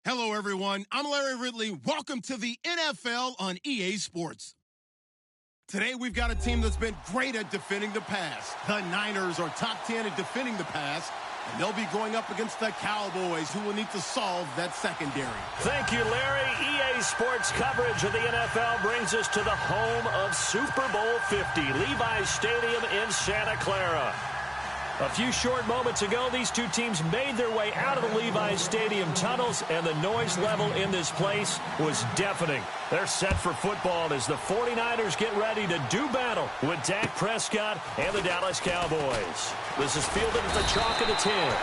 Hello, everyone. I'm Larry Ridley. Welcome to the NFL on EA Sports. Today, we've got a team that's been great at defending the pass. The Niners are top 10 at defending the pass, and they'll be going up against the Cowboys, who will need to solve that secondary. Thank you, Larry. EA Sports coverage of the NFL brings us to the home of Super Bowl 50, Levi's Stadium in Santa Clara. A few short moments ago, these two teams made their way out of the Levi's Stadium tunnels, and the noise level in this place was deafening. They're set for football as the 49ers get ready to do battle with Dak Prescott and the Dallas Cowboys. This is fielded at the chalk of the 10.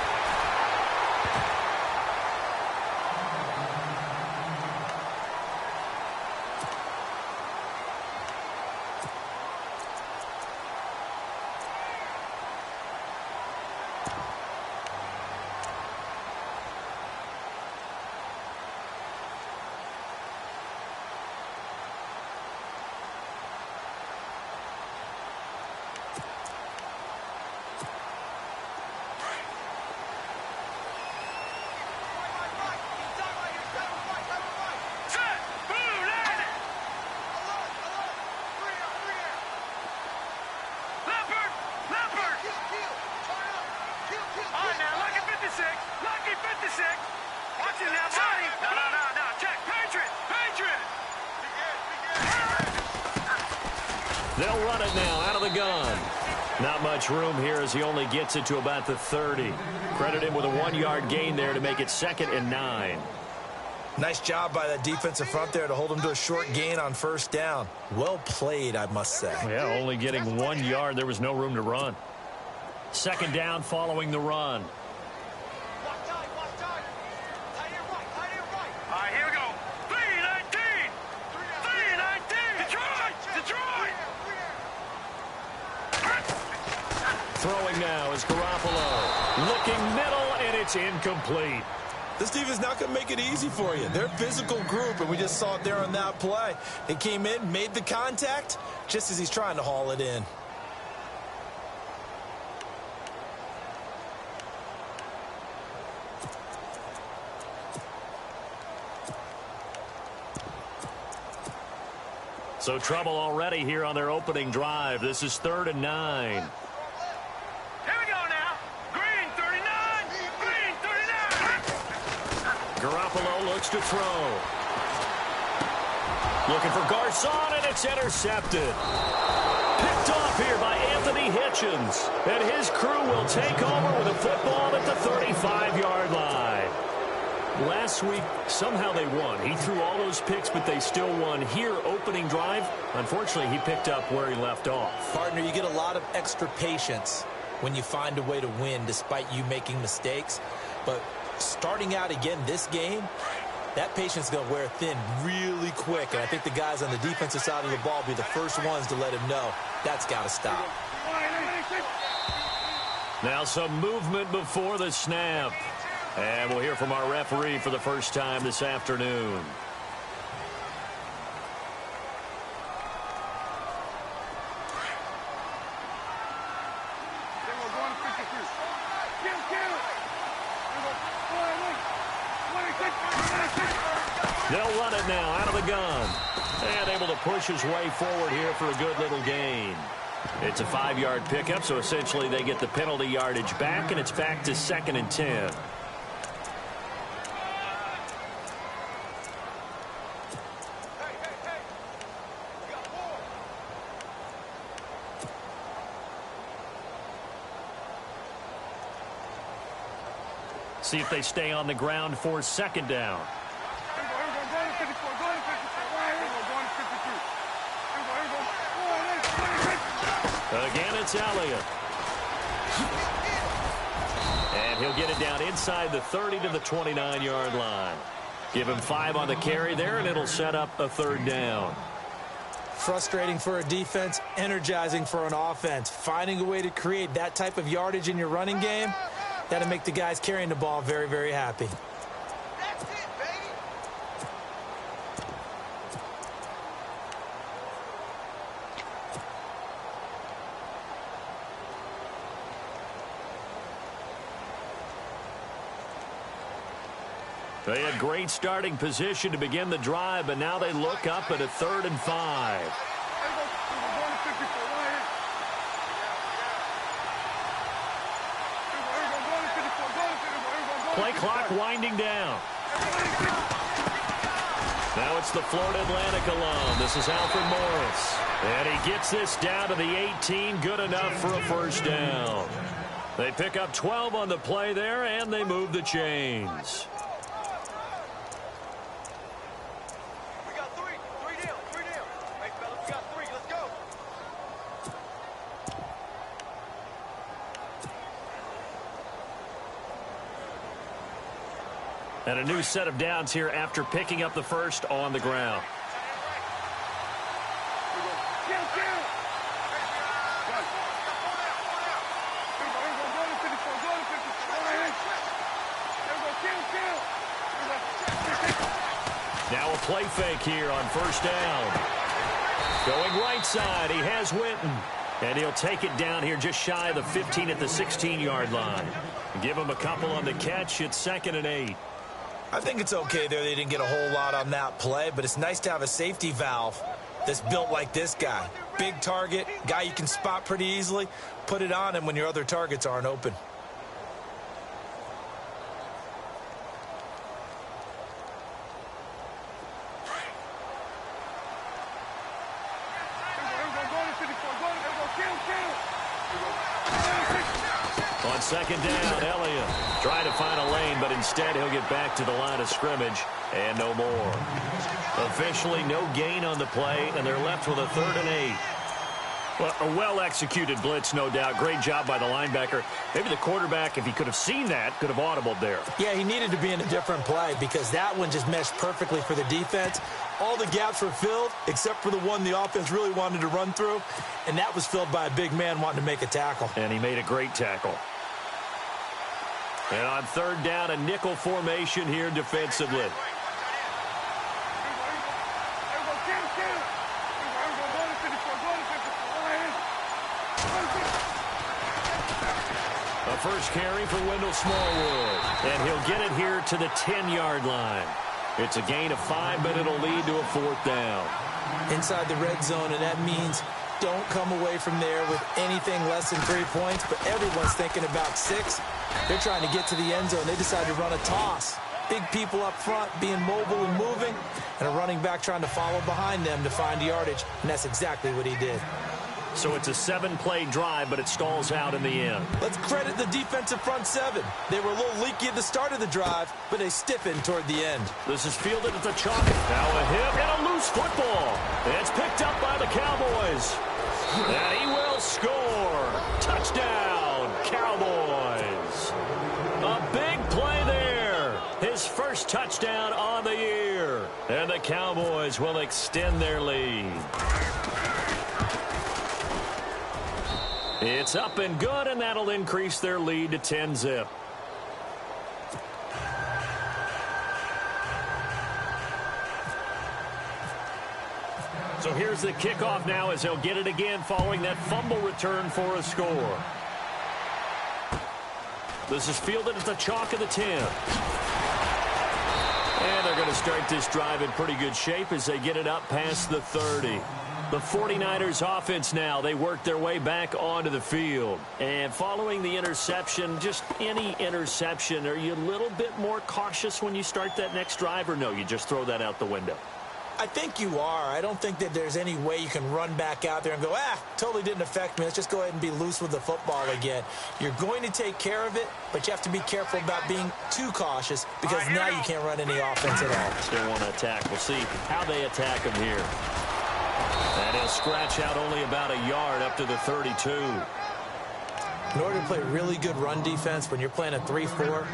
They'll run it now out of the gun. Not much room here as he only gets it to about the 30. Credit him with a 1-yard gain there to make it 2nd and 9. Nice job by that defensive front there to hold him to a short gain on first down. Well played, I must say. Yeah, only getting 1 yard. There was no room to run. 2nd down following the run. Throwing now is Garoppolo. Looking middle, and it's incomplete. This defense not going to make it easy for you. They're a physical group, and we just saw it there on that play. They came in, made the contact, just as he's trying to haul it in. So trouble already here on their opening drive. This is 3rd and 9. Garoppolo looks to throw. Looking for Garcon, and it's intercepted. Picked off here by Anthony Hitchens. And his crew will take over with a football at the 35-yard line. Last week, somehow they won. He threw all those picks, but they still won. Here, opening drive, unfortunately, he picked up where he left off. Partner, you get a lot of extra patience when you find a way to win despite you making mistakes. But starting out again this game, that patience is going to wear thin really quick. And I think the guys on the defensive side of the ball will be the first ones to let him know that's got to stop. Now some movement before the snap. And we'll hear from our referee for the first time this afternoon. They'll run it now out of the gun. And able to push his way forward here for a good little gain. It's a 5-yard pickup, so essentially they get the penalty yardage back, and it's back to 2nd and 10. See if they stay on the ground for 2nd down. Again, it's Elliott. And he'll get it down inside the 30 to the 29-yard line. Give him 5 on the carry there, and it'll set up a 3rd down. Frustrating for a defense, energizing for an offense. Finding a way to create that type of yardage in your running game, that'll make the guys carrying the ball very, very happy. That's it, baby. They had great starting position to begin the drive, but now they look up at a 3rd and 5. Play clock winding down. Now it's the Florida Atlantic alum. This is Alfred Morris. And he gets this down to the 18. Good enough for a first down. They pick up 12 on the play there, and they move the chains. We got three down. Hey, fellas, we got 3. Let's go. And a new set of downs here after picking up the first on the ground. Now a play fake here on first down. Going right side, he has Winton. And he'll take it down here just shy of the 15 at the 16-yard line. Give him a couple on the catch. It's 2nd and 8. I think it's okay there. They didn't get a whole lot on that play, but it's nice to have a safety valve that's built like this guy. Big target, guy you can spot pretty easily. Put it on him when your other targets aren't open. On 2nd down, Elliott trying to find a lane, but instead he'll get back to the line of scrimmage and no more. Officially no gain on the play, and they're left with a 3rd and 8. Well, a well-executed blitz, no doubt. Great job by the linebacker. Maybe the quarterback, if he could have seen that, could have audibled there. Yeah, he needed to be in a different play because that one just meshed perfectly for the defense. All the gaps were filled except for the one the offense really wanted to run through, and that was filled by a big man wanting to make a tackle. And he made a great tackle. And on 3rd down, a nickel formation here defensively. A first carry for Wendell Smallwood. And he'll get it here to the 10-yard line. It's a gain of 5, but it'll lead to a 4th down. Inside the red zone, and that means don't come away from there with anything less than 3 points, but everyone's thinking about 6. They're trying to get to the end zone. They decide to run a toss. Big people up front being mobile and moving, and a running back trying to follow behind them to find yardage, and that's exactly what he did. So it's a 7-play drive, but it stalls out in the end. Let's credit the defensive front 7. They were a little leaky at the start of the drive, but they stiffened toward the end. This is fielded at the chalk. Now a hit and a loose football. It's picked up by the Cowboys. And he will score. Touchdown, Cowboys. A big play there. His first touchdown on the year. And the Cowboys will extend their lead. It's up and good, and that'll increase their lead to 10-zip. So here's the kickoff now as they'll get it again following that fumble return for a score. This is fielded at the chalk of the 10. And they're going to start this drive in pretty good shape as they get it up past the 30. The 49ers offense now, they work their way back onto the field. And following the interception, just any interception, are you a little bit more cautious when you start that next drive, or no, you just throw that out the window? I think you are. I don't think that there's any way you can run back out there and go, totally didn't affect me. Let's just go ahead and be loose with the football again. You're going to take care of it, but you have to be careful about being too cautious because now you can't run any offense at all. Still want to attack. We'll see how they attack him here. And he'll scratch out only about a yard up to the 32. In order to play really good run defense when you're playing a 3-4,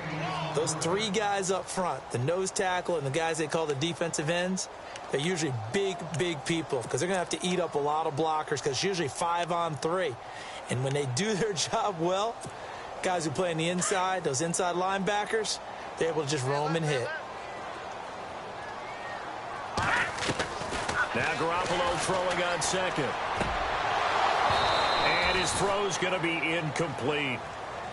those 3 guys up front, the nose tackle and the guys they call the defensive ends, they're usually big, big people because they're going to have to eat up a lot of blockers because it's usually 5-on-3. And when they do their job well, guys who play on the inside, those inside linebackers, they're able to just roam and hit. Now Garoppolo throwing on second. And his throw's going to be incomplete.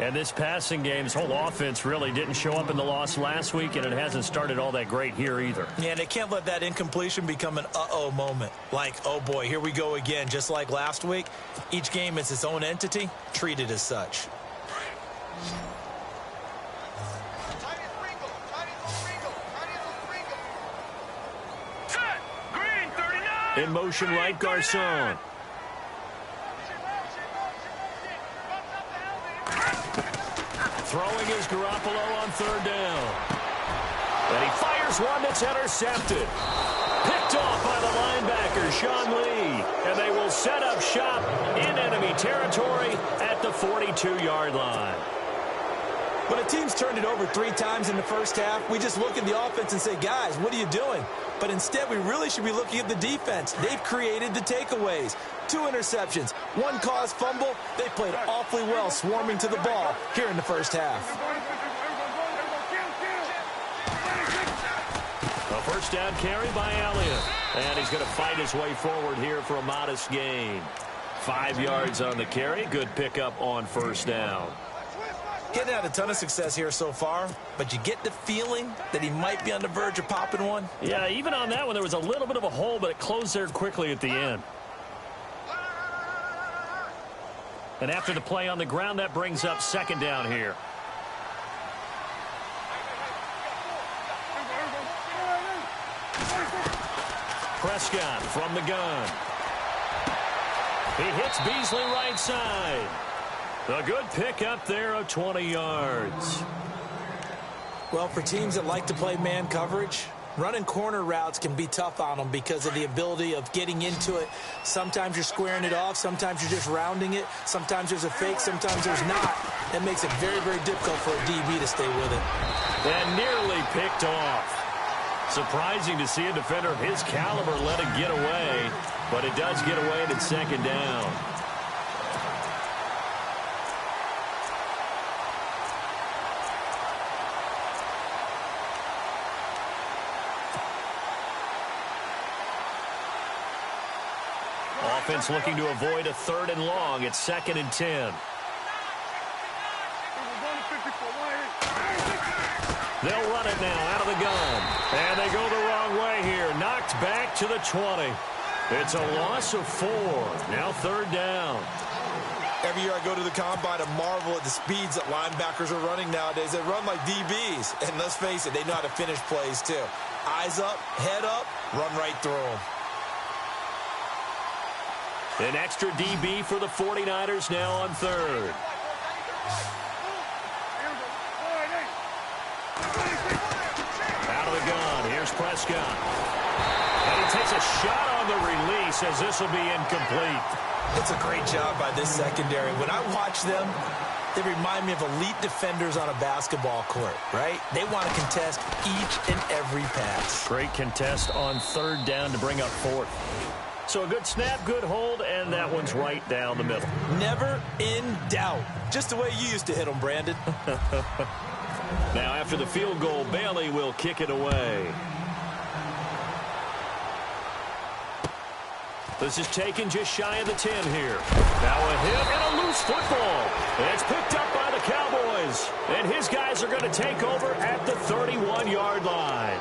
And this passing game's whole offense really didn't show up in the loss last week, and it hasn't started all that great here either. Yeah, they can't let that incompletion become an uh-oh moment. Like, oh boy, here we go again, just like last week. Each game is its own entity, treated as such. In motion right, Garcon. Throwing is Garoppolo on third down. And he fires one that's intercepted. Picked off by the linebacker, Sean Lee. And they will set up shop in enemy territory at the 42-yard line. When a team's turned it over 3 times in the first half, we just look at the offense and say, guys, what are you doing? But instead, we really should be looking at the defense. They've created the takeaways. 2 interceptions, 1 caused fumble. They played awfully well swarming to the ball here in the first half. A first down carry by Elliott. And he's going to fight his way forward here for a modest gain. 5 yards on the carry. Good pickup on first down. Getting had a ton of success here so far, but you get the feeling that he might be on the verge of popping one. Yeah, even on that one, there was a little bit of a hole, but it closed there quickly at the end. And after the play on the ground, that brings up second down here. Prescott from the gun. He hits Beasley right side. A good pickup there of 20 yards. Well, for teams that like to play man coverage, running corner routes can be tough on them because of the ability of getting into it. Sometimes you're squaring it off. Sometimes you're just rounding it. Sometimes there's a fake. Sometimes there's not. That makes it very, very difficult for a DB to stay with it. And nearly picked off. Surprising to see a defender of his caliber let it get away, but it does get away and it's second down. Offense looking to avoid a 3rd and long. It's 2nd and 10. They'll run it now out of the gun. And they go the wrong way here. Knocked back to the 20. It's a loss of 4. Now 3rd down. Every year I go to the combine and marvel at the speeds that linebackers are running nowadays. They run like DBs. And let's face it, they know how to finish plays too. Eyes up, head up, run right through them. An extra DB for the 49ers now on 3rd. Out of the gun. Here's Prescott. And he takes a shot on the release as this will be incomplete. It's a great job by this secondary. When I watch them, they remind me of elite defenders on a basketball court, right? They want to contest each and every pass. Great contest on 3rd down to bring up 4th. So a good snap, good hold, and that one's right down the middle. Never in doubt. Just the way you used to hit them, Brandon. Now after the field goal, Bailey will kick it away. This is taken just shy of the 10 here. Now a hit and a loose football. It's picked up by the Cowboys. And his guys are going to take over at the 31-yard line.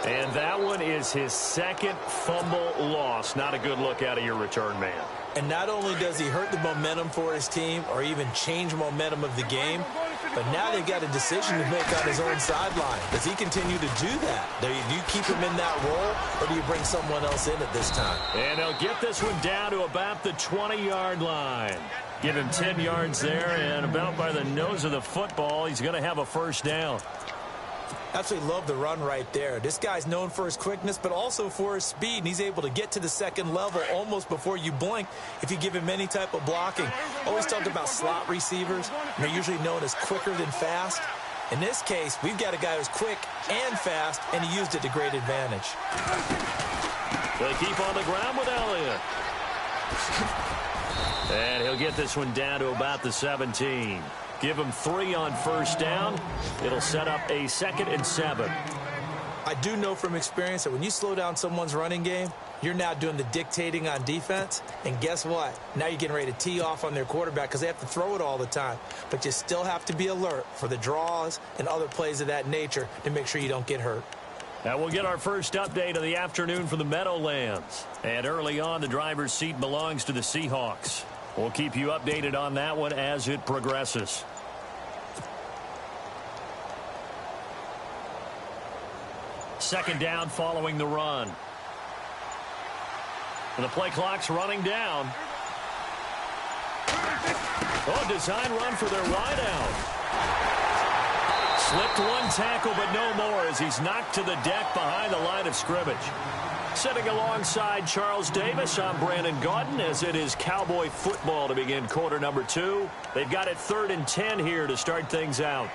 And that one is his 2nd fumble loss. Not a good look out of your return man. And not only does he hurt the momentum for his team or even change momentum of the game, but now they've got a decision to make on his own sideline. Does he continue to do that? Do you keep him in that role, or do you bring someone else in at this time? And he'll get this one down to about the 20-yard line. Give him 10 yards there, and about by the nose of the football, he's going to have a first down. Absolutely love the run right there. This guy's known for his quickness, but also for his speed, and he's able to get to the 2nd level almost before you blink if you give him any type of blocking. Always talked about slot receivers, and they're usually known as quicker than fast. In this case, we've got a guy who's quick and fast, and he used it to great advantage. They keep on the ground with Elliott. And he'll get this one down to about the 17. Give him 3 on first down. It'll set up a 2nd and 7. I do know from experience that when you slow down someone's running game, you're now doing the dictating on defense. And guess what? Now you're getting ready to tee off on their quarterback because they have to throw it all the time. But you still have to be alert for the draws and other plays of that nature to make sure you don't get hurt. Now we'll get our first update of the afternoon from the Meadowlands. And early on, the driver's seat belongs to the Seahawks. We'll keep you updated on that one as it progresses. Second down following the run. And the play clock's running down. Oh, design run for their wideout. Slipped one tackle, but no more as he's knocked to the deck behind the line of scrimmage. Sitting alongside Charles Davis, I'm Brandon Gaudin as it is Cowboy football to begin quarter number 2. They've got it 3rd and 10 here to start things out.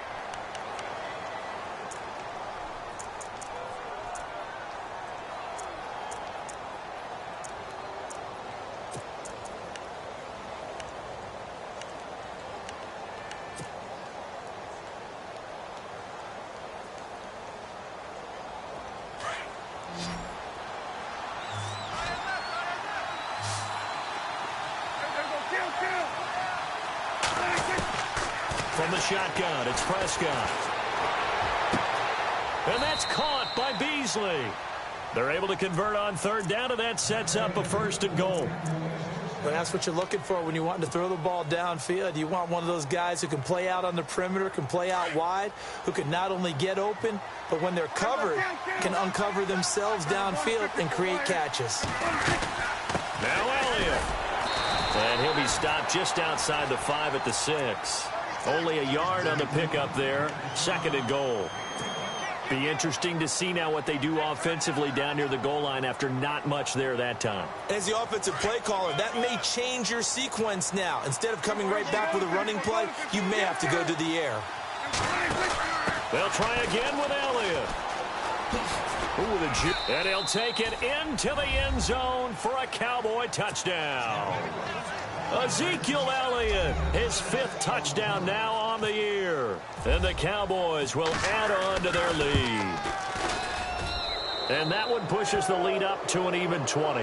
From the shotgun, it's Prescott. And that's caught by Beasley. They're able to convert on 3rd down, and that sets up a 1st and goal. Well, that's what you're looking for when you want to throw the ball downfield. You want one of those guys who can play out on the perimeter, can play out wide, who can not only get open, but when they're covered, can uncover themselves downfield and create catches. Now Elliott. And he'll be stopped just outside the 5 at the 6. Only a yard on the pickup there. 2nd and goal. Be interesting to see now what they do offensively down near the goal line after not much there that time. As the offensive play caller, that may change your sequence now. Instead of coming right back with a running play, you may have to go to the air. They'll try again with Elliott. And he'll take it into the end zone for a Cowboy touchdown. Ezekiel Elliott, his 5th touchdown now on the year. And the Cowboys will add on to their lead. And that one pushes the lead up to an even 20.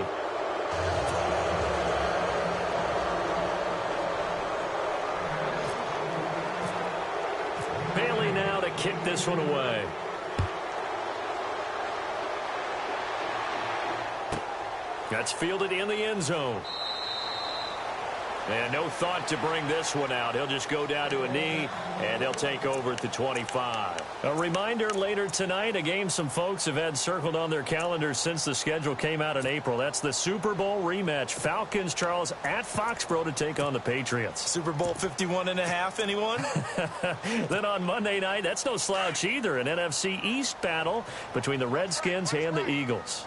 Bailey now to kick this one away. That's fielded in the end zone. And no thought to bring this one out. He'll just go down to a knee, and he'll take over at the 25. A reminder later tonight, a game some folks have had circled on their calendars since the schedule came out in April. That's the Super Bowl rematch. Falcons, Charles, at Foxborough to take on the Patriots. Super Bowl 51.5, anyone? Then on Monday night, that's no slouch either. An NFC East battle between the Redskins and the Eagles.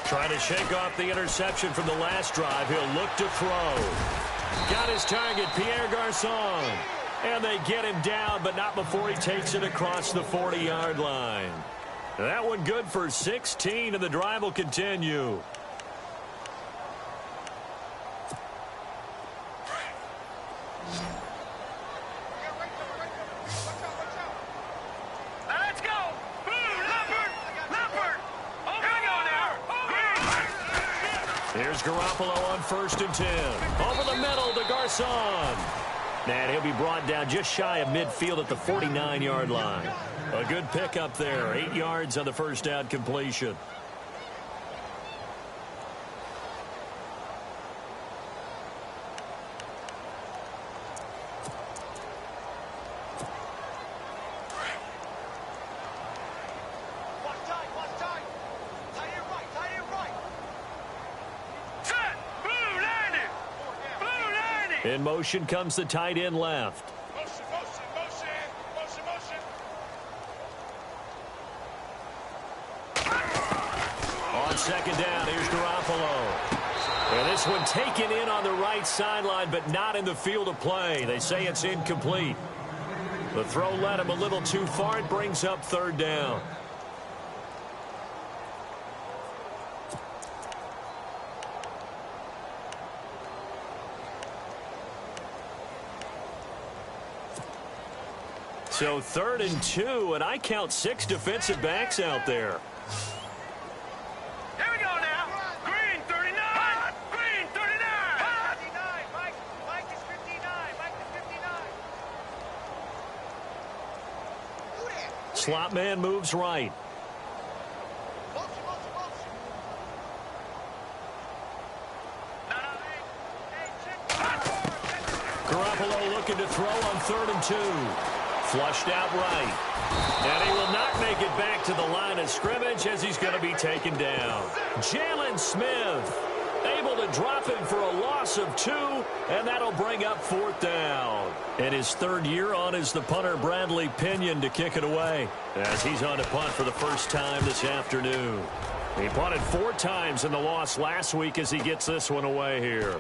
Trying to shake off the interception from the last drive. He'll look to throw. Got his target, Pierre Garçon. And they get him down, but not before he takes it across the 40-yard line. That one good for 16, and the drive will continue. Here's Garoppolo on 1st and 10. Over the middle to Garçon. And he'll be brought down just shy of midfield at the 49-yard line. A good pickup there. 8 yards on the first down completion. In motion comes the tight end left. Motion. On 2nd down, here's Garoppolo. And this one taken in on the right sideline, but not in the field of play. They say it's incomplete. The throw led him a little too far. It brings up 3rd down. So 3rd and 2, and I count 6 defensive backs out there. Here we go now. Green 39. Green 39. 59. Mike is 59. Mike is 59. Slot man moves right. Garoppolo looking to throw on 3rd and 2. Flushed out right. And he will not make it back to the line of scrimmage as he's going to be taken down. Jalen Smith able to drop him for a loss of 2, and that'll bring up 4th down. And his 3rd year on is the punter Bradley Pinion to kick it away as he's on to punt for the first time this afternoon. He punted 4 times in the loss last week as he gets this one away here.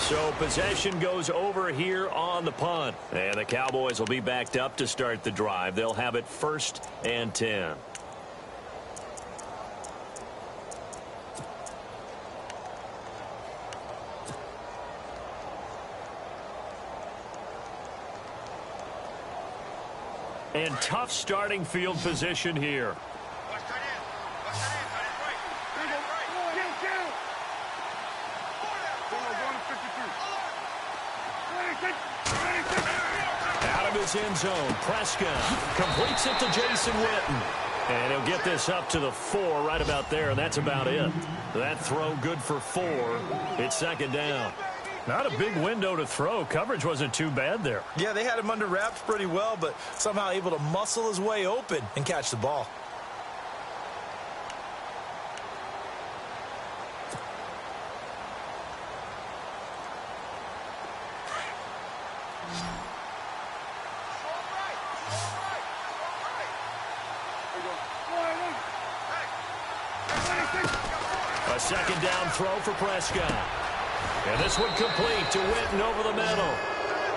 So possession goes over here on the punt. And the Cowboys will be backed up to start the drive. They'll have it 1st and 10. And tough starting field position here. Watch tight end. Watch tight end. Tight end right. Tight end right. Out of his end zone, Prescott completes it to Jason Witten. And he'll get this up to the 4 right about there, and that's about it. That throw good for 4. It's 2nd down. Not a big window to throw. Coverage wasn't too bad there. Yeah, they had him under wraps pretty well, but somehow able to muscle his way open and catch the ball. A 2nd down throw for Prescott. And this one complete to Witten over the middle.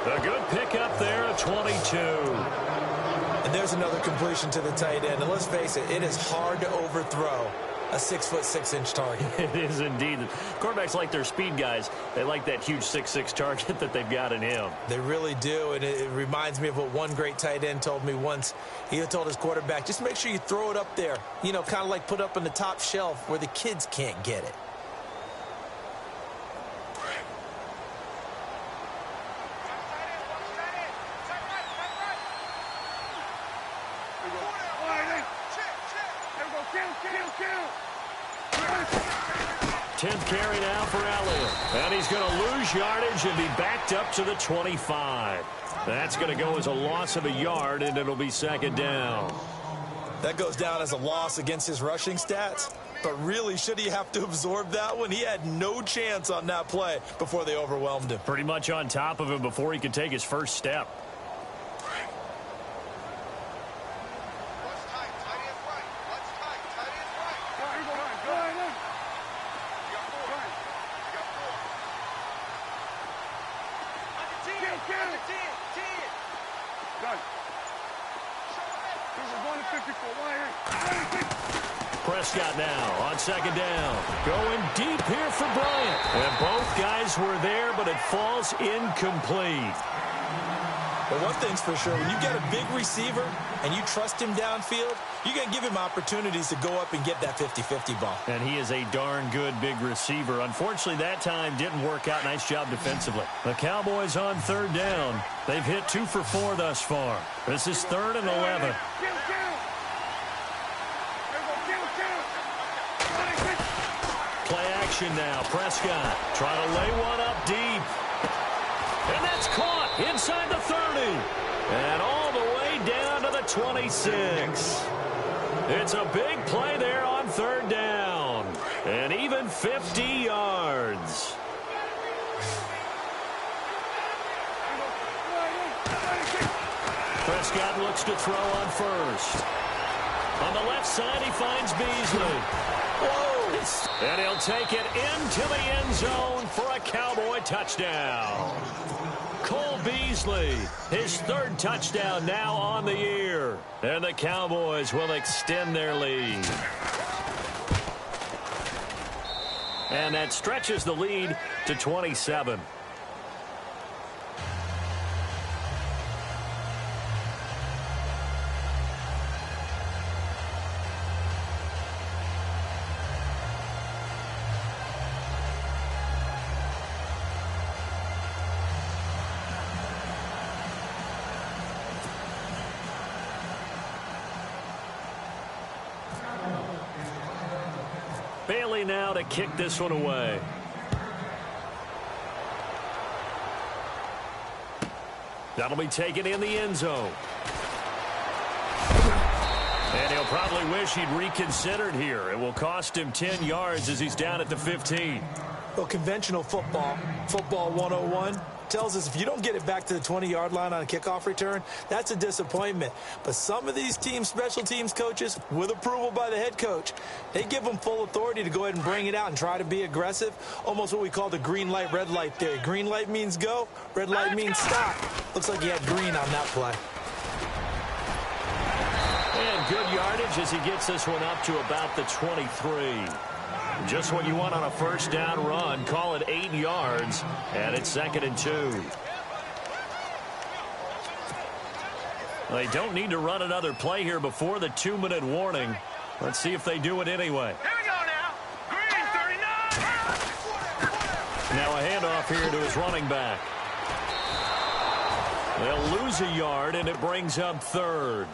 A good pickup there at 22. And there's another completion to the tight end. And let's face it, it is hard to overthrow a 6'6" target. It is indeed. Quarterbacks like their speed guys. They like that huge 6'6" target that they've got in him. They really do, and it reminds me of what one great tight end told me once. He told his quarterback, just make sure you throw it up there. You know, kind of like put up on the top shelf where the kids can't get it. Tenth carry now for Elliott. And he's going to lose yardage and be backed up to the 25. That's going to go as a loss of a yard, and it'll be 2nd down. That goes down as a loss against his rushing stats. But really, should he have to absorb that one? He had no chance on that play before they overwhelmed him. Pretty much on top of him before he could take his first step. Prescott now on 2nd down. Going deep here for Bryant. And both guys were there, but it falls incomplete. But one thing's for sure, when you get a big receiver and you trust him downfield, you got to give him opportunities to go up and get that 50-50 ball. And he is a darn good big receiver. Unfortunately, that time didn't work out. Nice job defensively. The Cowboys on 3rd down. They've hit 2 for 4 thus far. This is 3rd and 11. Play action now. Prescott trying to lay one up deep. And that's caught inside the 30. And all the way down to the 26. It's a big play there on 3rd down. And even 50 yards. Prescott looks to throw on 1st. On the left side, he finds Beasley. Whoa! And he'll take it into the end zone for a Cowboy touchdown. Cole Beasley, his 3rd touchdown now on the year. And the Cowboys will extend their lead. And that stretches the lead to 27. Bailey now to kick this one away. That'll be taken in the end zone. And he'll probably wish he'd reconsidered here. It will cost him 10 yards as he's down at the 15. Well, conventional football 101, tells us if you don't get it back to the 20-yard line on a kickoff return, that's a disappointment. But some of these teams, special teams coaches, with approval by the head coach, they give them full authority to go ahead and bring it out and try to be aggressive. Almost what we call the green light, red light theory. Green light means go, red light means stop. Looks like he had green on that play. And good yardage as he gets this one up to about the 23. Just what you want on a first down run. Call it 8 yards, and it's 2nd and 2. They don't need to run another play here before the 2-minute warning. Let's see if they do it anyway. Here we go now. Green 39. Now a handoff here to his running back. They'll lose a yard, and it brings up 3rd.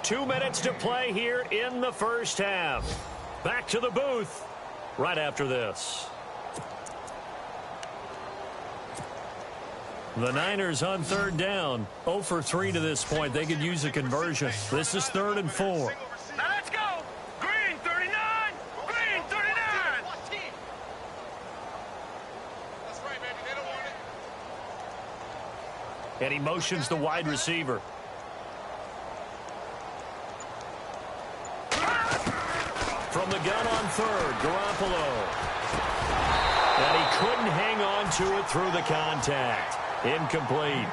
Two minutes to play here in the first half. Back to the booth right after this. The Niners on 3rd down. 0 for 3 to this point. They could use a conversion. This is 3rd and 4. Now let's go. Green 39. Green 39. That's right, baby. They don't want it. And he motions the wide receiver. From the gun on 3rd, Garoppolo. And he couldn't hang on to it through the contact. Incomplete.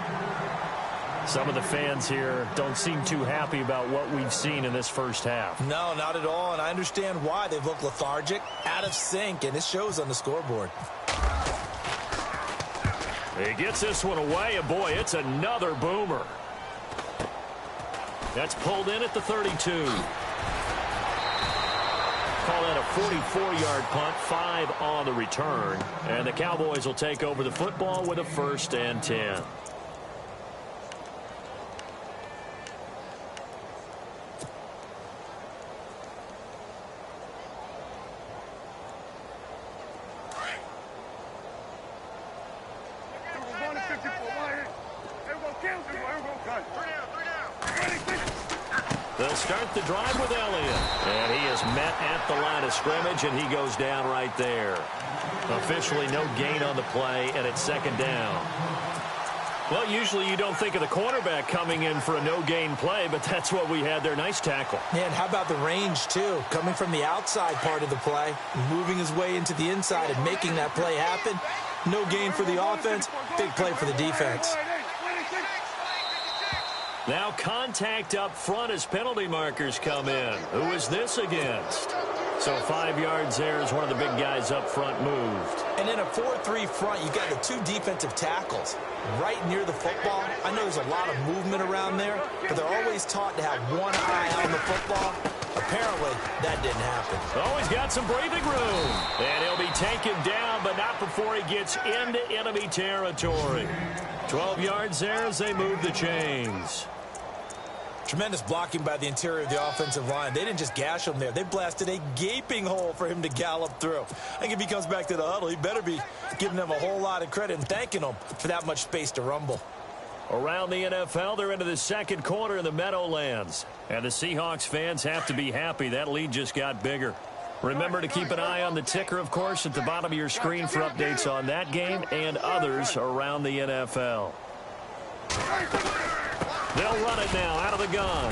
Some of the fans here don't seem too happy about what we've seen in this first half. No, not at all, and I understand why. They've looked lethargic, out of sync, and it shows on the scoreboard. He gets this one away, and boy, it's another boomer. That's pulled in at the 32. Call that a 44-yard punt, 5 on the return. And the Cowboys will take over the football with a 1st and 10. They'll start the drive with Elliott. And he is met at the line of scrimmage, and he goes down right there. Officially no gain on the play, and it's 2nd down. Well, usually you don't think of the cornerback coming in for a no-gain play, but that's what we had there. Nice tackle. And how about the range, too? Coming from the outside part of the play, moving his way into the inside and making that play happen. No gain for the offense, big play for the defense. Now contact up front as penalty markers come in. Who is this against? So 5 yards there as one of the big guys up front moved. And in a 4-3 front, you got the 2 defensive tackles right near the football. I know there's a lot of movement around there, but they're always taught to have one eye on the football. Apparently, that didn't happen. Oh, he's got some breathing room. And he'll be taken down, but not before he gets into enemy territory. 12 yards there as they move the chains. Tremendous blocking by the interior of the offensive line. They didn't just gash him there. They blasted a gaping hole for him to gallop through. I think if he comes back to the huddle, he better be giving them a whole lot of credit and thanking them for that much space to rumble. Around the NFL, they're into the 2nd quarter in the Meadowlands. And the Seahawks fans have to be happy. That lead just got bigger. Remember to keep an eye on the ticker, of course, at the bottom of your screen for updates on that game and others around the NFL. They'll run it now out of the gun.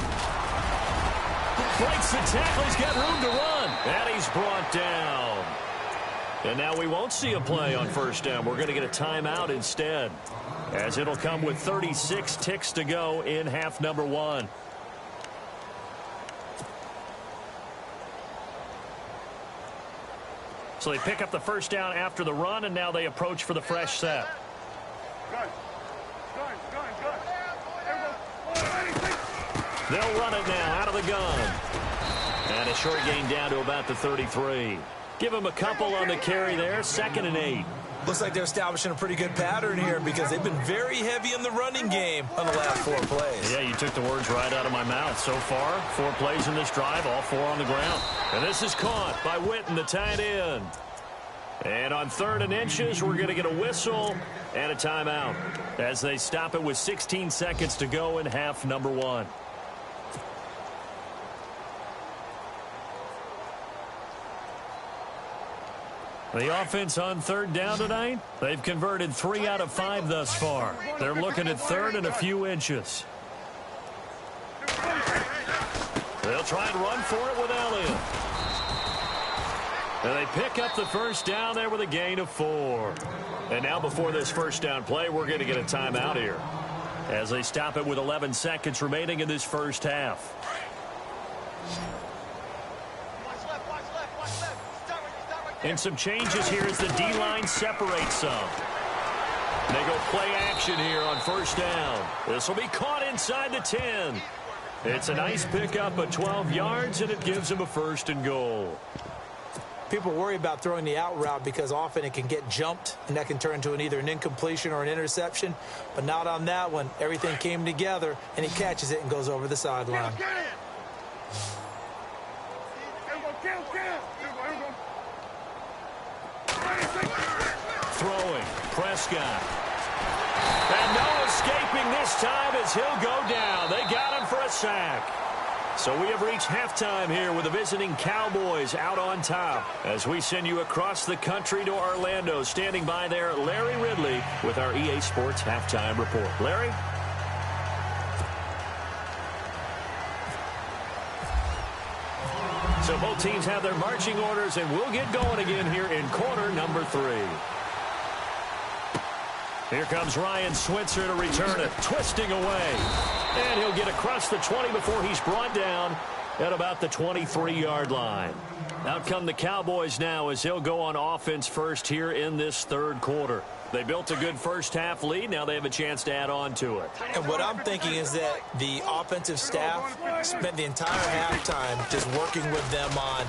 Breaks the tackle. He's got room to run. And he's brought down. And now we won't see a play on 1st down. We're going to get a timeout instead, as it'll come with 36 ticks to go in half number 1. So they pick up the 1st down after the run, and now they approach for the fresh set. They'll run it now out of the gun. And a short gain down to about the 33. Give him a couple on the carry there. 2nd and 8. Looks like they're establishing a pretty good pattern here because they've been very heavy in the running game on the last 4 plays. Yeah, you took the words right out of my mouth. So far, 4 plays in this drive, all 4 on the ground. And this is caught by Witten, the tight end. And on 3rd and inches, we're going to get a whistle and a timeout as they stop it with 16 seconds to go in half number 1. The offense on 3rd down tonight, they've converted 3 out of 5 thus far. They're looking at 3rd and a few inches. They'll try and run for it with Elliott. And they pick up the first down there with a gain of 4. And now before this first down play, we're going to get a timeout here as they stop it with 11 seconds remaining in this first half. And some changes here as the D-line separates some. They go play action here on first down. This will be caught inside the 10. It's a nice pickup of 12 yards, and it gives them a 1st and goal. People worry about throwing the out route because often it can get jumped, and that can turn into either an incompletion or an interception. But not on that one. Everything came together, and he catches it and goes over the sideline. Throwing, Prescott. And no escaping this time as he'll go down. They got him for a sack. So we have reached halftime here with the visiting Cowboys out on top. As we send you across the country to Orlando, standing by there, Larry Ridley with our EA Sports Halftime Report. Larry? So both teams have their marching orders, and we'll get going again here in quarter number 3. Here comes Ryan Switzer to return it, twisting away. And he'll get across the 20 before he's brought down at about the 23-yard line. Out come the Cowboys now as he'll go on offense first here in this 3rd quarter. They built a good first-half lead. Now they have a chance to add on to it. And what I'm thinking is that the offensive staff spent the entire halftime just working with them on,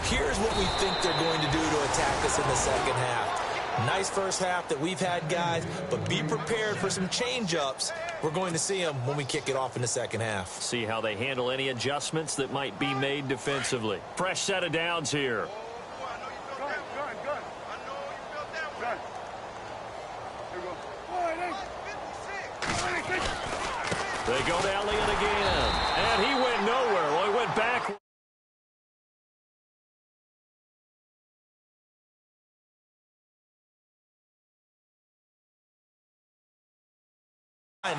here's what we think they're going to do to attack us in the second half. Nice first half that we've had, guys, but be prepared for some change-ups. We're going to see them when we kick it off in the second half. See how they handle any adjustments that might be made defensively. Fresh set of downs here. They go to Elliott again, and he went nowhere. Well, he went back.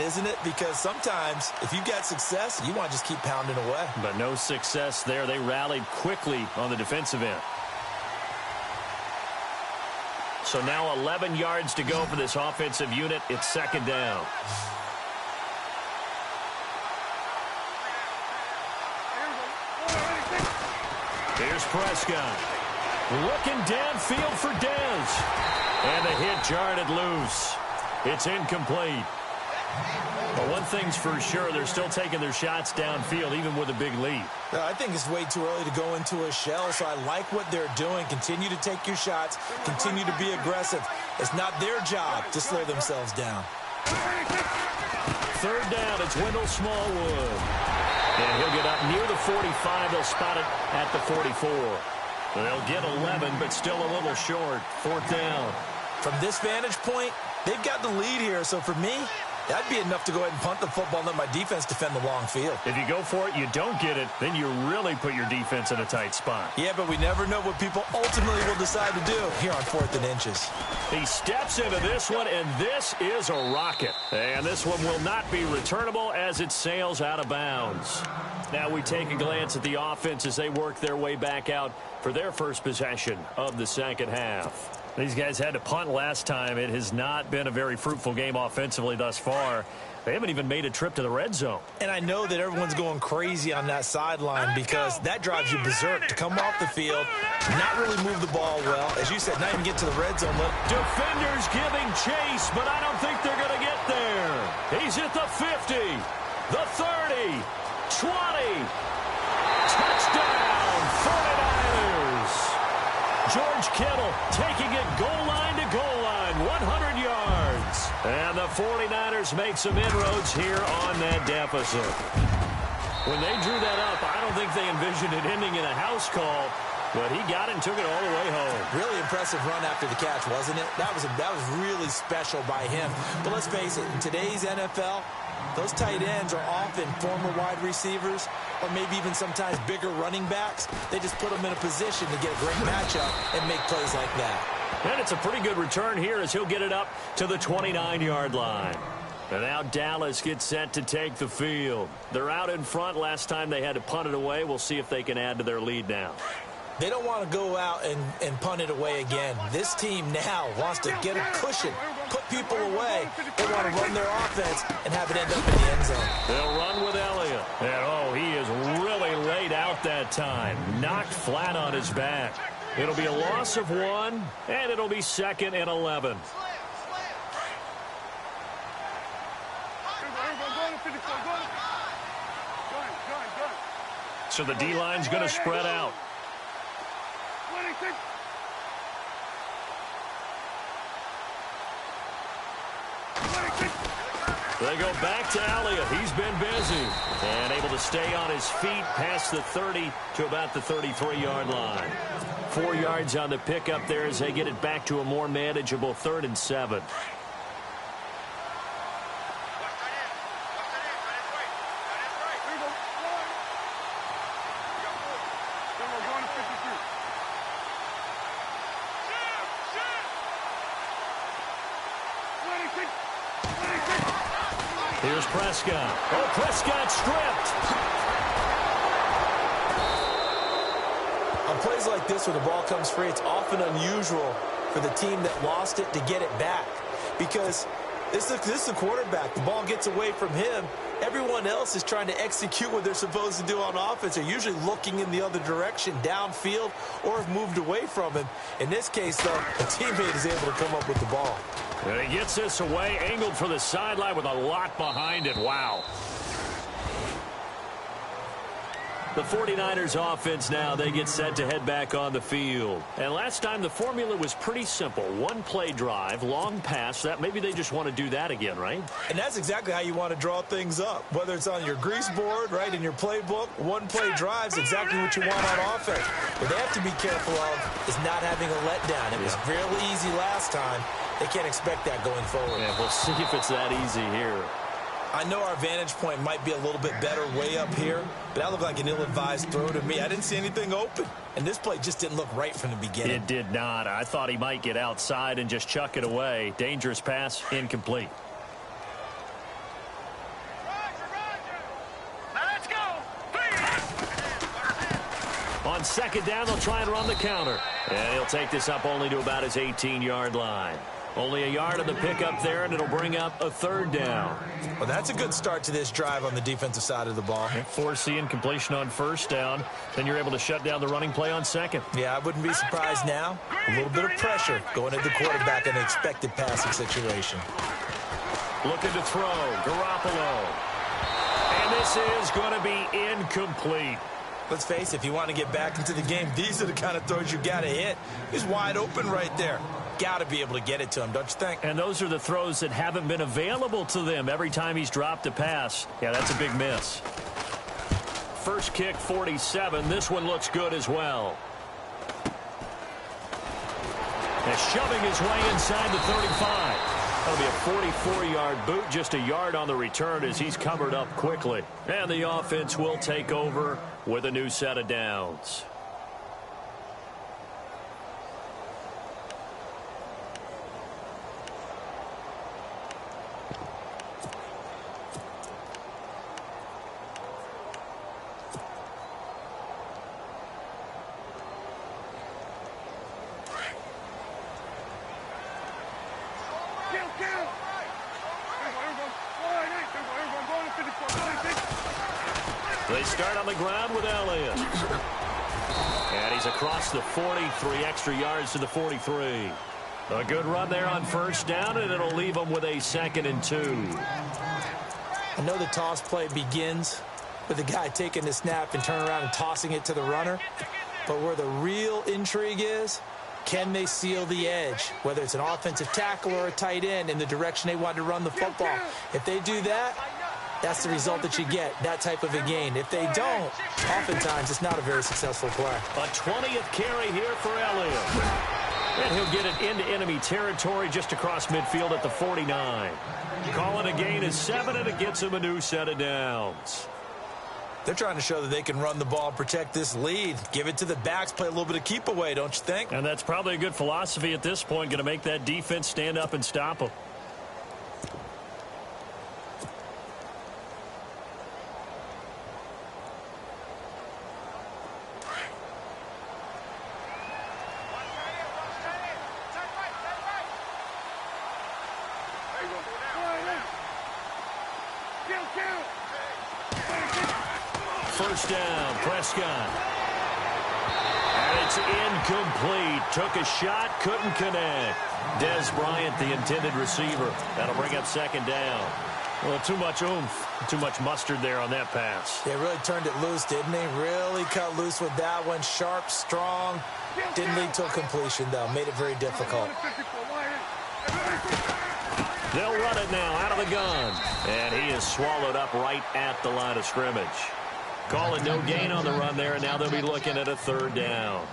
Isn't it? Because sometimes if you've got success, you want to just keep pounding away. But no success there. They rallied quickly on the defensive end. So now 11 yards to go for this offensive unit. It's 2nd down. Here's Prescott. Looking downfield for Dez. And the hit jarred it loose. It's incomplete. But one thing's for sure, they're still taking their shots downfield, even with a big lead. I think it's way too early to go into a shell, so I like what they're doing. Continue to take your shots. Continue to be aggressive. It's not their job to slow themselves down. 3rd down, it's Wendell Smallwood. And he'll get up near the 45. They'll spot it at the 44. They'll get 11, but still a little short. 4th down. From this vantage point, they've got the lead here, so for me, that'd be enough to go ahead and punt the football and let my defense defend the long field. If you go for it, you don't get it, then you really put your defense in a tight spot. Yeah, but we never know what people ultimately will decide to do here on 4th and inches. He steps into this one, and this is a rocket. And this one will not be returnable as it sails out of bounds. Now we take a glance at the offense as they work their way back out for their first possession of the second half. These guys had to punt last time. It has not been a very fruitful game offensively thus far. They haven't even made a trip to the red zone. And I know that everyone's going crazy on that sideline because that drives you berserk to come off the field, not really move the ball well. As you said, not even get to the red zone. Defenders giving chase, but I don't think they're going to get there. He's at the 50, the 30, 20. Touchdown, 49ers. George Kittle taking it goal line to goal line 100 yards. And the 49ers make some inroads here on that deficit. When they drew that up, I don't think they envisioned it ending in a house call, but he got it and took it all the way home. Really impressive run after the catch, wasn't it? That was really special by him. But let's face it, in today's NFL, those tight ends are often former wide receivers or maybe even sometimes bigger running backs. They just put them in a position to get a great matchup and make plays like that. And it's a pretty good return here as he'll get it up to the 29-yard line. And now Dallas gets set to take the field. They're out in front. Last time they had to punt it away. We'll see if they can add to their lead now. They don't want to go out and punt it away again. This team now wants to get a cushion, put people away. They want to run their offense and have it end up in the end zone. They'll run with Elliott. And, he is really laid out that time. Knocked flat on his back. It'll be a loss of 1, and it'll be 2nd and 11. So the D-line's going to spread out. They go back to Elliott. He's been busy and able to stay on his feet past the 30 to about the 33-yard line. 4 yards on the pickup there as they get it back to a more manageable 3rd and 7. Here's Prescott. Oh, Prescott stripped. On plays like this where the ball comes free, it's often unusual for the team that lost it to get it back because this is the quarterback. The ball gets away from him. Everyone else is trying to execute what they're supposed to do on offense. They're usually looking in the other direction, downfield, or have moved away from him. In this case, though, a teammate is able to come up with the ball. And he gets this away, angled for the sideline with a lot behind it. Wow. The 49ers offense now, they get set to head back on the field. And last time the formula was pretty simple. 1-play drive, long pass. That maybe they just want to do that again, right? And that's exactly how you want to draw things up. Whether it's on your grease board, right, in your playbook, 1-play drive is exactly what you want on offense. What they have to be careful of is not having a letdown. It was really easy last time. They can't expect that going forward. Yeah, we'll see if it's that easy here. I know our vantage point might be a little bit better way up here, but that looked like an ill-advised throw to me. I didn't see anything open, and this play just didn't look right from the beginning. It did not. I thought he might get outside and just chuck it away. Dangerous pass, incomplete. Let's go. On 2nd down, they'll try and run the counter. And he'll take this up only to about his 18-yard line. Only a yard on the pickup there, and it'll bring up a 3rd down. Well, that's a good start to this drive on the defensive side of the ball. Force the incompletion on 1st down. Then you're able to shut down the running play on 2nd. Yeah, I wouldn't be surprised now. A little bit of pressure going at the quarterback in an expected passing situation. Looking to throw. Garoppolo. And this is going to be incomplete. Let's face it, if you want to get back into the game, these are the kind of throws you got to hit. He's wide open right there. Got to be able to get it to him, don't you think? And those are the throws that haven't been available to them every time he's dropped a pass. Yeah, that's a big miss. First kick, 47. This one looks good as well. And shoving his way inside the 35. That'll be a 44-yard boot, just a yard on the return as he's covered up quickly. And the offense will take over with a new set of downs. They start on the ground with Elliott. And he's across the 40, 3 extra yards to the 43. A good run there on 1st down, and it'll leave them with a 2nd and 2. I know the toss play begins with the guy taking the snap and turning around and tossing it to the runner. But where the real intrigue is Can they seal the edge, whether it's an offensive tackle or a tight end, in the direction they want to run the football? If they do that, that's the result that you get, that type of a gain. If they don't, oftentimes it's not a very successful play. A 20th carry here for Elliott. And he'll get it into enemy territory just across midfield at the 49. Calling a gain of 7, and it gets him a new set of downs. They're trying to show that they can run the ball and protect this lead. Give it to the backs, play a little bit of keep away, don't you think? And that's probably a good philosophy at this point, going to make that defense stand up and stop them. First down, Prescott. And it's incomplete. Took a shot, couldn't connect. Des Bryant, the intended receiver. That'll bring up second down. Well, too much oomph, too much mustard there on that pass. They really turned it loose, didn't they? Really cut loose with that one. Sharp, strong. Didn't lead to a completion, though. Made it very difficult. They'll run it now out of the gun. And he is swallowed up right at the line of scrimmage. Calling no gain on the run there, and now they'll be looking at a third down.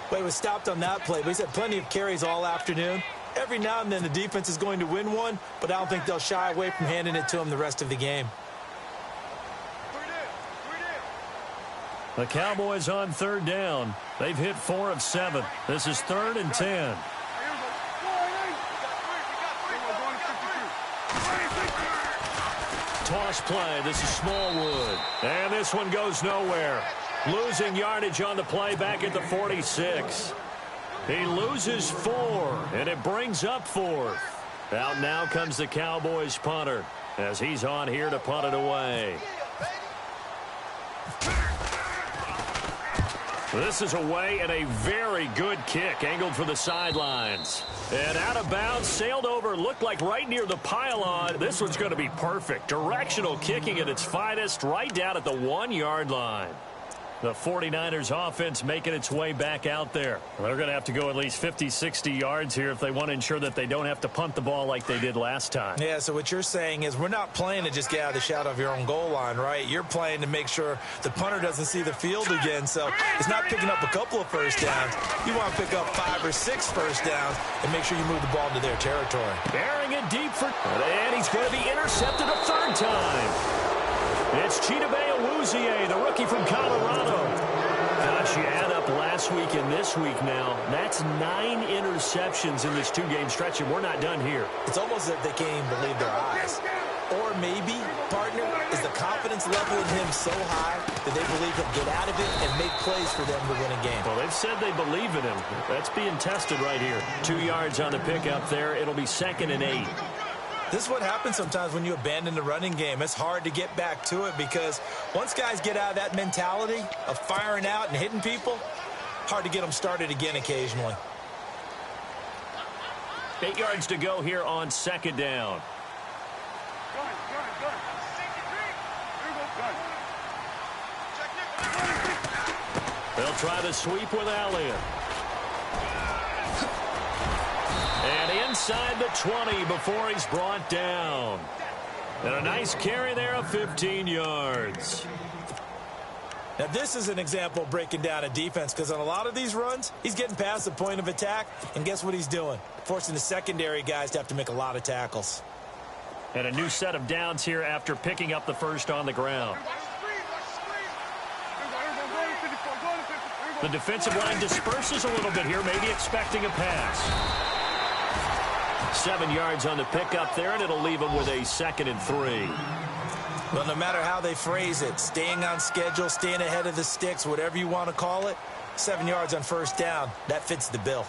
Well, he was stopped on that play, but he's had plenty of carries all afternoon. Every now and then the defense is going to win one, but I don't think they'll shy away from handing it to him the rest of the game. The Cowboys on third down. They've hit 4 of 7. This is 3rd and 10. Toss play. This is Smallwood. And this one goes nowhere. Losing yardage on the play back at the 46. He loses 4, and it brings up 4th. Out now comes the Cowboys punter as he's on here to punt it away. This is away, and a very good kick angled for the sidelines. And out of bounds, sailed over, looked like right near the pylon. This one's going to be perfect. Directional kicking at its finest, right down at the 1-yard line. The 49ers offense making its way back out there. They're going to have to go at least 50, 60 yards here if they want to ensure that they don't have to punt the ball like they did last time. Yeah, so what you're saying is we're not playing to just get out of the shadow of your own goal line, right? You're playing to make sure the punter doesn't see the field again. So it's not picking up a couple of first downs. You want to pick up 5 or 6 first downs and make sure you move the ball into their territory. Bearing it deep for... And he's going to be intercepted a 3rd time. It's Chidobe Awuzie, the rookie from Colorado. Gosh, you add up last week and this week now. That's 9 interceptions in this 2-game stretch, and we're not done here. It's almost as if they can't even believe their eyes. Or maybe, partner, is the confidence level in him so high that they believe he'll get out of it and make plays for them to win a game. Well, they've said they believe in him. That's being tested right here. 2 yards on the pickup there. It'll be 2nd and 8. This is what happens sometimes when you abandon the running game. It's hard to get back to it because once guys get out of that mentality of firing out and hitting people, hard to get them started again occasionally. 8 yards to go here on 2nd down. They'll try the sweep with Elliott. And inside the 20 before he's brought down. And a nice carry there of 15 yards. Now, this is an example of breaking down a defense because on a lot of these runs, he's getting past the point of attack, and guess what he's doing? Forcing the secondary guys to have to make a lot of tackles. And a new set of downs here after picking up the first on the ground. The defensive line disperses a little bit here, maybe expecting a pass. 7 yards on the pickup there, and it'll leave them with a 2nd and 3. Well, no matter how they phrase it, staying on schedule, staying ahead of the sticks, whatever you want to call it, 7 yards on first down, that fits the bill.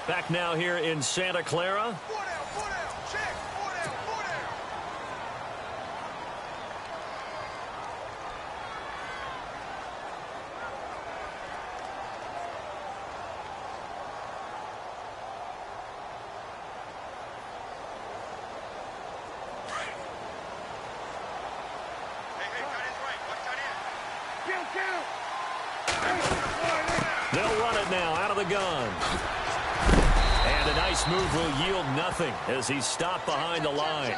Back now here in Santa Clara. run it now out of the gun. And a nice move will yield nothing as he's stopped behind the line.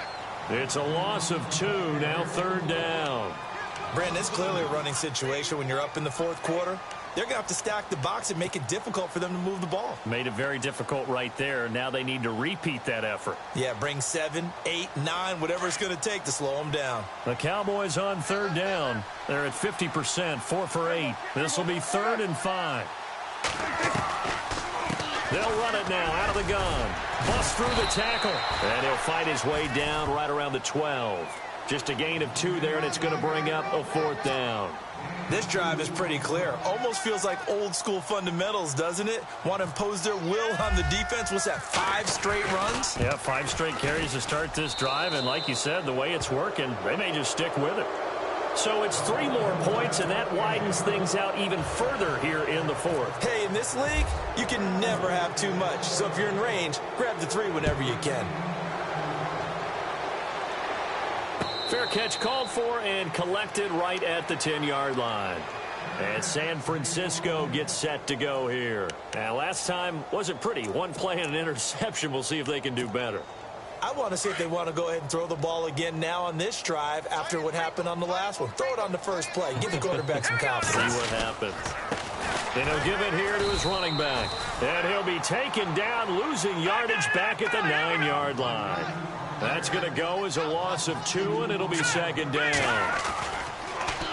It's a loss of 2, now 3rd down. Brandon, it's clearly a running situation when you're up in the 4th quarter. They're going to have to stack the box and make it difficult for them to move the ball. Made it very difficult right there. Now they need to repeat that effort. Yeah, bring 7, 8, 9, whatever it's going to take to slow them down. The Cowboys on 3rd down. They're at 50%, 4 for 8. This will be 3rd and 5. They'll run it now out of the gun. Bust through the tackle. And he'll fight his way down right around the 12. Just a gain of 2 there, and it's going to bring up a 4th down. This drive is pretty clear. Almost feels like old school fundamentals, doesn't it? Want to impose their will on the defense. What's that, 5 straight runs? Yeah, 5 straight carries to start this drive. And like you said, the way it's working, they may just stick with it. So it's 3 more points, and that widens things out even further here in the 4th. Hey, in this league, you can never have too much. So if you're in range, grab the 3 whenever you can. Fair catch called for and collected right at the 10-yard line. And San Francisco gets set to go here. Now, last time wasn't pretty. 1 play and an interception. We'll see if they can do better. I want to see if they want to go ahead and throw the ball again now on this drive after what happened on the last one. Throw it on the first play. Give the quarterback some confidence. See what happens. And he'll give it here to his running back. And he'll be taken down, losing yardage back at the 9-yard line. That's going to go as a loss of 2, and it'll be 2nd down.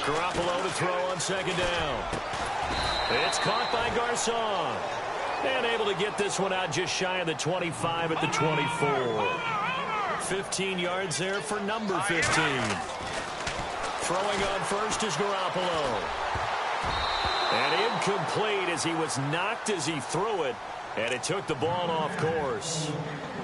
Garoppolo to throw on 2nd down. It's caught by Garcon. And able to get this one out just shy of the 25 at the 24. 15 yards there for number 15. Throwing on first is Garoppolo. And incomplete as he was knocked as he threw it. And it took the ball off course.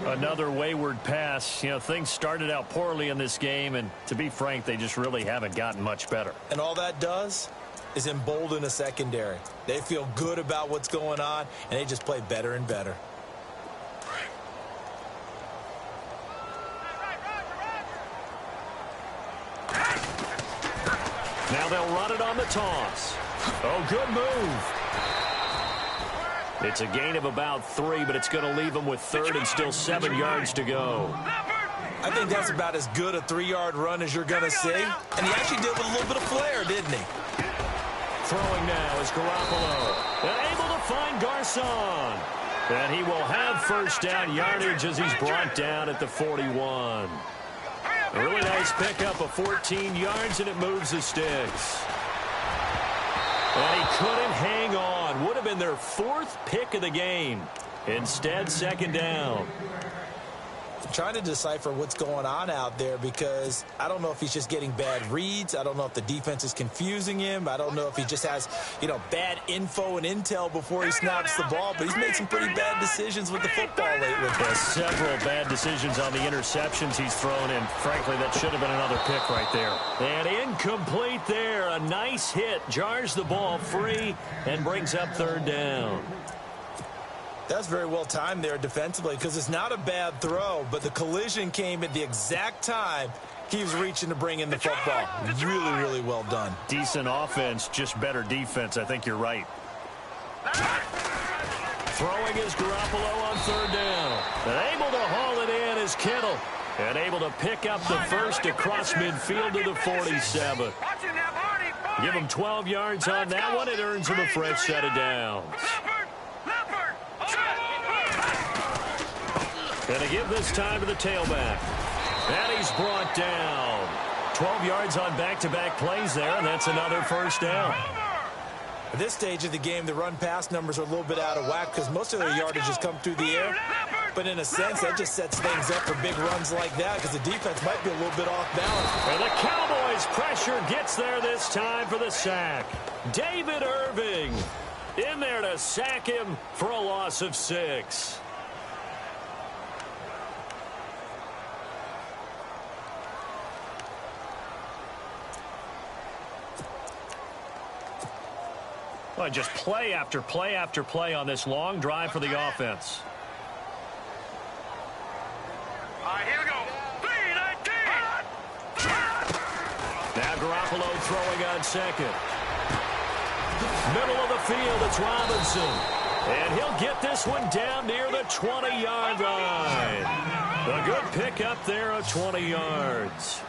Another wayward pass. You know, things started out poorly in this game, and to be frank, they just really haven't gotten much better. And all that does is embolden a secondary. They feel good about what's going on, and they just play better and better. Now they'll run it on the toss. Oh, good move. It's a gain of about 3, but it's going to leave them with 3rd and still 7 yards to go. I think that's about as good a 3-yard run as you're going to see. And he actually did with a little bit of flair, didn't he? Throwing now is Garoppolo. And able to find Garcon. And he will have 1st down yardage as he's brought down at the 41. A really nice pickup of 14 yards, and it moves the sticks. And he couldn't hang on. Would have been their 4th pick of the game. Instead, 2nd down. Trying to decipher what's going on out there because I don't know if he's just getting bad reads. I don't know if the defense is confusing him. I don't know if he just has, bad info and intel before he snaps the ball. But he's made some pretty bad decisions with the football lately. Yeah, several bad decisions on the interceptions he's thrown, and frankly, that should have been another pick right there. And incomplete there. A nice hit. Jars the ball free and brings up 3rd down. That's very well timed there defensively because it's not a bad throw, but the collision came at the exact time he was reaching to bring in the football. Really, really well done. Decent offense, just better defense. I think you're right. Throwing is Garoppolo on 3rd down. And able to haul it in is Kittle. And able to pick up the 1st across midfield to the 47. Give him 12 yards on that one. It earns him a fresh set of downs. Gonna give this time to the tailback. And he's brought down. 12 yards on back-to-back plays there, and that's another 1st down. At this stage of the game, the run-pass numbers are a little bit out of whack because most of their yardage has come through the air. But in a sense, that just sets things up for big runs like that because the defense might be a little bit off balance. And the Cowboys' pressure gets there this time for the sack. David Irving in there to sack him for a loss of 6. Well, just play after play after play on this long drive for the offense. All right, here we go. 3-19. Now Garoppolo throwing on 2nd. Middle of the field, it's Robinson. And he'll get this one down near the 20-yard line. A good pickup there of 20 yards.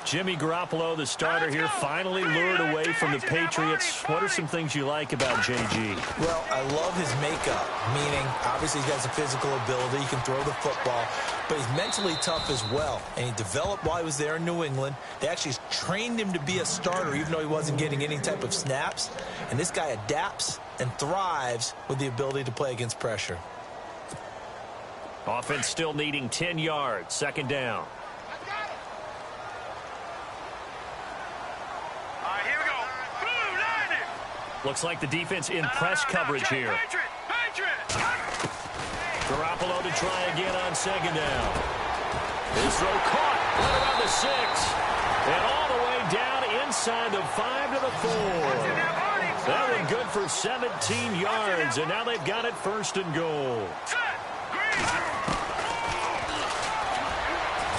Jimmy Garoppolo, the starter here, finally lured away from the Patriots. What are some things you like about J.G.? Well, I love his makeup, meaning obviously he's got some physical ability. He can throw the football, but he's mentally tough as well. And he developed while he was there in New England. They actually trained him to be a starter even though he wasn't getting any type of snaps. And this guy adapts and thrives with the ability to play against pressure. Offense still needing 10 yards. Second down. Looks like the defense in press coverage here. Garoppolo to try again on second down. His throw caught right around the 6. And all the way down inside the 5 to the 4. That one good for 17 yards. And now they've got it first and goal.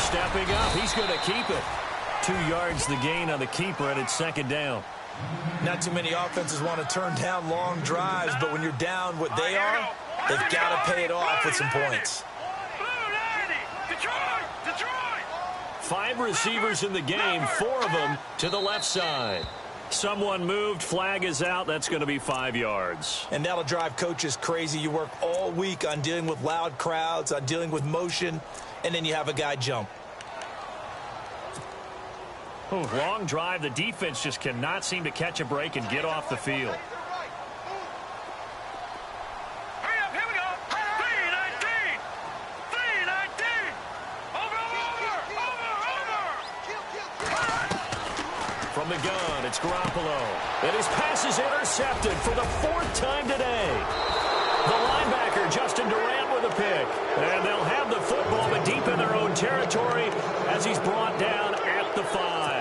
Stepping up, he's going to keep it. 2 yards the gain on the keeper, and it's second down. Not too many offenses want to turn down long drives, but when you're down what they are, they've got to pay it off with some points. 5 receivers in the game, 4 of them to the left side. Someone moved, flag is out, that's going to be 5 yards. And that'll drive coaches crazy. You work all week on dealing with loud crowds, on dealing with motion, and then you have a guy jump. Ooh, long drive. The defense just cannot seem to catch a break and get off the field. Hurry up, here we go. 3-19. 3-19. Over. From the gun, it's Garoppolo. And his pass is intercepted for the 4th time today. The linebacker, Justin Durant, with a pick. And they'll have the football, but deep in their own territory as he's brought down at the 5.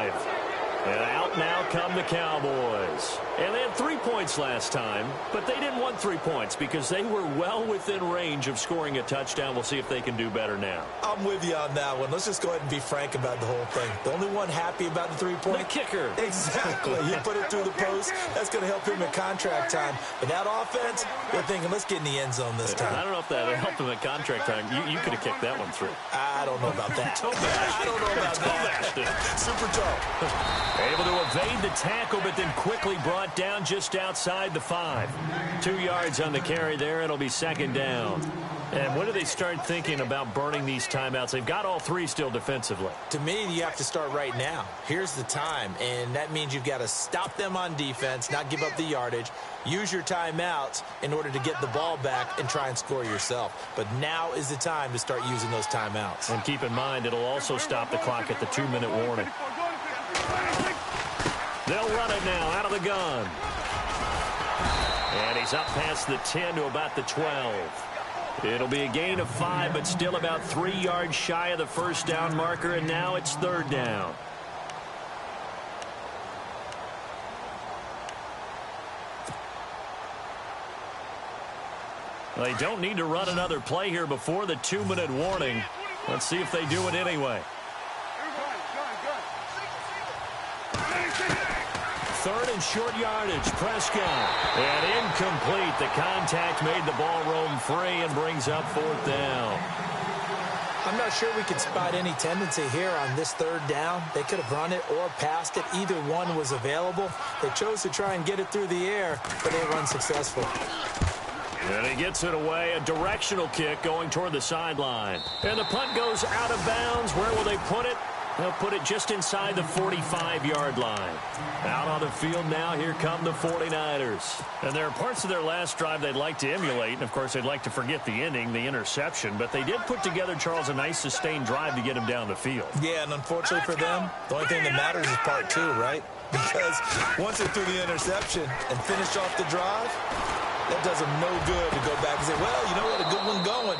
And out now come the Cowboys. And they had 3 points last time, but they didn't want 3 points because they were well within range of scoring a touchdown. We'll see if they can do better now. I'm with you on that one. Let's just go ahead and be frank about the whole thing. The only one happy about the 3-point? The kicker. Exactly. He put it through the post. That's going to help him in contract time. But that offense, they're thinking, let's get in the end zone this time. I don't know if that helped him at contract time. You could have kicked that one through. I don't know about that. I don't know about that. Super tough. Able to evade the tackle, but then quickly brought down just outside the 5. 2 yards on the carry there. It'll be second down. And when do they start thinking about burning these timeouts? They've got all 3 still defensively. To me, you have to start right now. Here's the time, and that means you've got to stop them on defense, not give up the yardage, use your timeouts in order to get the ball back and try and score yourself. But now is the time to start using those timeouts. And keep in mind, it'll also stop the clock at the 2-minute warning. They'll run it now out of the gun. And he's up past the 10 to about the 12. It'll be a gain of 5, but still about 3 yards shy of the first down marker, and now it's third down. They don't need to run another play here before the 2-minute warning. Let's see if they do it anyway. Third and short yardage, Prescott. And incomplete. The contact made the ball roam free and brings up 4th down. I'm not sure we could spot any tendency here on this third down. They could have run it or passed it. Either one was available. They chose to try and get it through the air, but they were unsuccessful. And he gets it away. A directional kick going toward the sideline. And the punt goes out of bounds. Where will they put it? They'll put it just inside the 45-yard line. Out on the field now, here come the 49ers. And there are parts of their last drive they'd like to emulate. And, of course, they'd like to forget the ending, the interception. But they did put together, Charles, a nice sustained drive to get him down the field. Yeah, and unfortunately for them, the only thing that matters is part 2, right? Because once they threw the interception and finished off the drive, that does them no good to go back and say, well, you know what, a good one going.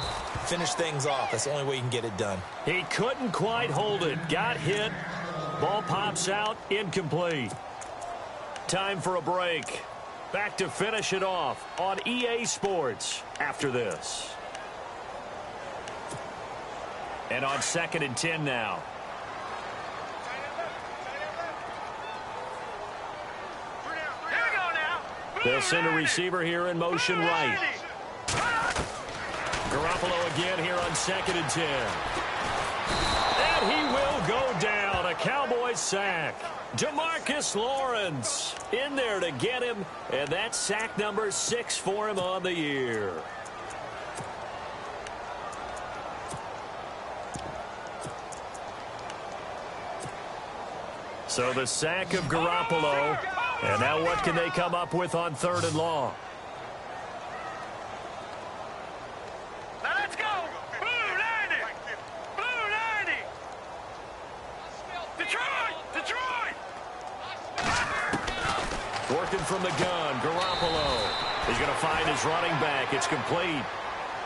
Finish things off. That's the only way you can get it done. He couldn't quite hold it. Got hit. Ball pops out. Incomplete. Time for a break. Back to finish it off on EA Sports after this. And on 2nd and 10 now. Here we go now. They'll send a receiver here in motion right. Garoppolo again here on 2nd and 10. And he will go down. A Cowboys sack. DeMarcus Lawrence in there to get him. And that's sack number 6 for him on the year. So the sack of Garoppolo. And now what can they come up with on 3rd and long? Now let's go. Blue 90. Blue 90. Detroit. Working from the gun, Garoppolo. He's going to find his running back. It's complete.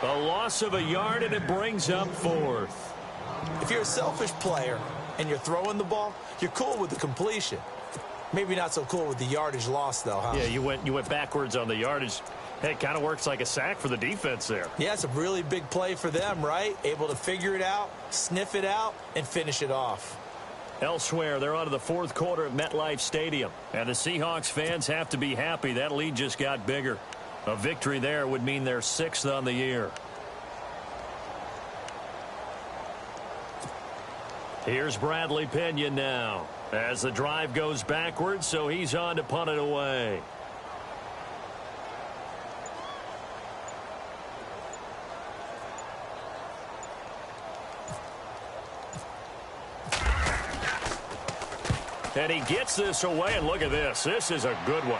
A loss of a yard, and it brings up 4th. If you're a selfish player and you're throwing the ball, you're cool with the completion. Maybe not so cool with the yardage loss, though, huh? Yeah, you went backwards on the yardage. Hey, it kind of works like a sack for the defense there. Yeah, it's a really big play for them, right? Able to figure it out, sniff it out, and finish it off. Elsewhere, they're on to the 4th quarter at MetLife Stadium. And the Seahawks fans have to be happy. That lead just got bigger. A victory there would mean they're 6th on the year. Here's Bradley Pinion now as the drive goes backwards, so he's on to punt it away. And he gets this away, and look at this. This is a good one.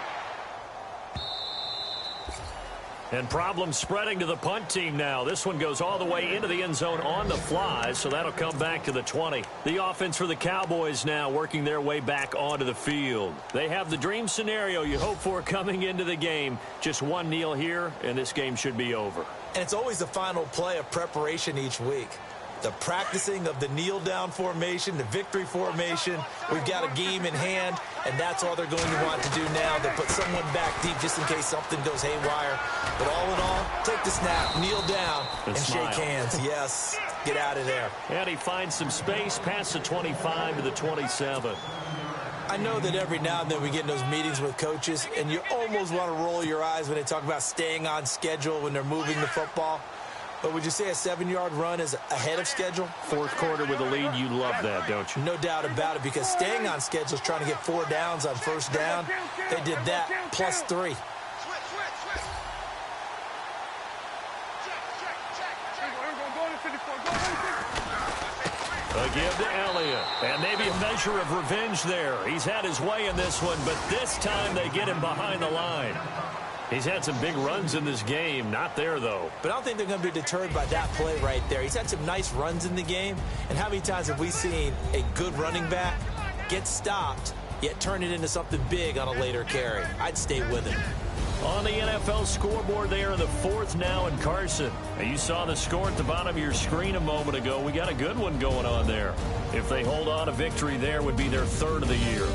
And problems spreading to the punt team now. This one goes all the way into the end zone on the fly, so that'll come back to the 20. The offense for the Cowboys now working their way back onto the field. They have the dream scenario you hope for coming into the game. Just one kneel here, and this game should be over. And it's always the final play of preparation each week. The practicing of the kneel-down formation, the victory formation. We've got a game in hand, and that's all they're going to want to do now. They'll put someone back deep just in case something goes haywire. But all in all, take the snap, kneel down, and smile. shake hands. Yes, get out of there. And he finds some space past the 25 to the 27. I know that every now and then we get in those meetings with coaches, and you almost want to roll your eyes when they talk about staying on schedule when they're moving the football. But would you say a 7-yard run is ahead of schedule? 4th quarter with a lead, you love that, don't you? No doubt about it, because staying on schedule is trying to get 4 downs on 1st down. They did that plus 3. A give to Elliott. And maybe a measure of revenge there. He's had his way in this one, but this time they get him behind the line. He's had some big runs in this game. Not there, though. But I don't think they're going to be deterred by that play right there. He's had some nice runs in the game. And how many times have we seen a good running back get stopped, yet turn it into something big on a later carry? I'd stay with him. On the NFL scoreboard there in the 4th now in Carson. And you saw the score at the bottom of your screen a moment ago. We got a good one going on there. If they hold on, a victory there would be their 3rd of the year.